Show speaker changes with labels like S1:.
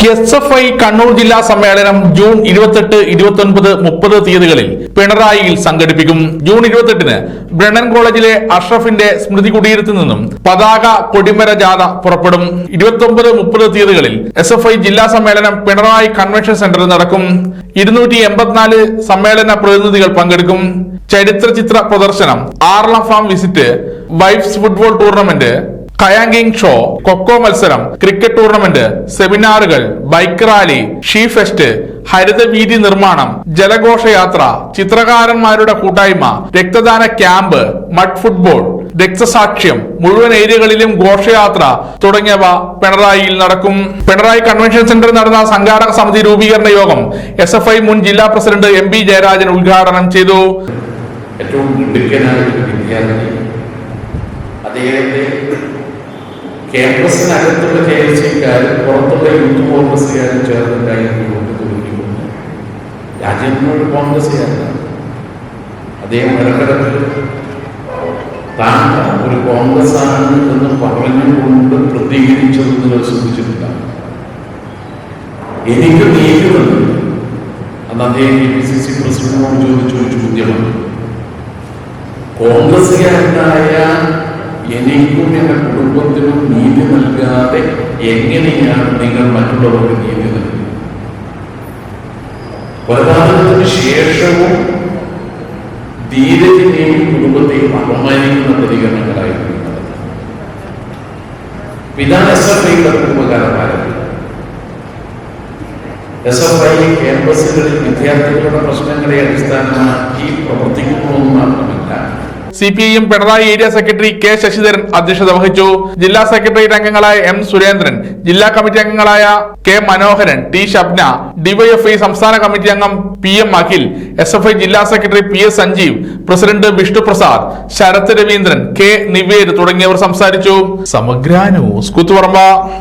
S1: SFI Kannur ജില്ലാ സമ്മേളനം June 28, 29, 30 തീയതികളിൽ പിണറായിയിൽ സംഘടിപ്പിക്കും. ജൂൺ 28-ന് ബ്രണ്ണൻ കോളേജിലെ അഷ്റഫിന്റെ സ്മൃതി കുടീരത്തിൽ നിന്നും പതാക കൊടിമര ജാഥ പുറപ്പെടും. 29, 30 തീയതികളിൽ SFI ജില്ലാ സമ്മേളനം പിണറായി കൺവെൻഷൻ സെന്ററിൽ നടക്കും. 284 സമ്മേളന പ്രതിനിധികൾ പങ്കെടുക്കും. ചരിത്ര ചിത്ര പ്രദർശനം, Aralam farm visit, wives football tournament, kayaking show, kho kho മത്സരം, ക്രിക്കറ്റ് ടൂർണമെന്റ്, സെമിനാറുകൾ, ബൈക്ക് റാലി, ഷീ ഫെസ്റ്റ്, ഹരിതവീതി നിർമ്മാണം, ജലഘോഷയാത്ര, ചിത്രകാരന്മാരുടെ കൂട്ടായ്മ, രക്തദാന ക്യാമ്പ്, മഡ് ഫുട്ബോൾ, രക്തസാക്ഷ്യം, മുഴുവൻ ഏരിയകളിലും ഘോഷയാത്ര തുടങ്ങിയവ പിണറായിയിൽ നടക്കും. പിണറായി കൺവെൻഷൻ സെന്ററിൽ നടന്ന സംഘാടക സമിതി രൂപീകരണ യോഗം SFI മുൻ ജില്ലാ പ്രസിഡന്റ് MP ജയരാജൻ ഉദ്ഘാടനം ചെയ്തു.
S2: ഏറ്റവും മിടുക്കനായ വിദ്യാർത്ഥി, അദ്ദേഹത്തെ ക്യാമ്പസിനകത്തുള്ള KLC-ക്കാരും പുറത്തുള്ള യൂത്ത് കോൺഗ്രസ്സുകാരും ചേർന്നുണ്ടായിരുന്നു തുടങ്ങിക്കൊണ്ട് രാജ്യത്തിനോട് കോൺഗ്രസ്സുകാരല്ല. അദ്ദേഹം ഇടക്കിടക്ക് താൻ ഒരു കോൺഗ്രസ് ആണ് എന്ന് പറഞ്ഞുകൊണ്ട് പ്രതികരിച്ചത് നിങ്ങൾ ശ്രദ്ധിച്ചിട്ടില്ല. എനിക്ക് നീക്കുന്നുണ്ട്. അന്ന് അദ്ദേഹം KPCC പ്രസിഡന്റിനോട് ചോദിച്ചൊരു ചോദ്യമാണ്, കോൺഗ്രസ്സുകാരനായ എനിക്കും എന്റെ കുടുംബത്തിനും നീതി നൽകാതെ എങ്ങനെയാണ് നിങ്ങൾ മറ്റുള്ളവർക്ക് നീതി നൽകുന്നത്? കൊലപാതകത്തിന് ശേഷവും ധീരജിനെയും കുടുംബത്തെയും അപമാനിക്കുന്ന പ്രതികരണങ്ങളായിരുന്നു. ഇതാണ് SFI ഉപകാരമായത്. SFI ക്യാമ്പസുകളിൽ വിദ്യാർത്ഥികളുടെ പ്രശ്നങ്ങളെ അടിസ്ഥാനമാക്കി പ്രവർത്തിക്കുന്നുവെന്ന് മാത്രമല്ല,
S1: CPIM Pinarayi area secretary K Sasidharan അധ്യക്ഷത വഹിച്ചു. ജില്ലാ സെക്രട്ടേറിയറ്റ് അംഗങ്ങളായ M സുരേന്ദ്രൻ, ജില്ലാ കമ്മിറ്റി അംഗങ്ങളായ K Manoharan, T Shabna, DYFI സംസ്ഥാന കമ്മിറ്റി അംഗം PM അഖിൽ, SFI ജില്ലാ secretary PS Sanjeev, president Vishnu Prasad, Sharath Raveendran, K Nived തുടങ്ങിയവർ സംസാരിച്ചു. സമഗ്ര ന്യൂസ്, കൂത്തുപറമ്പ.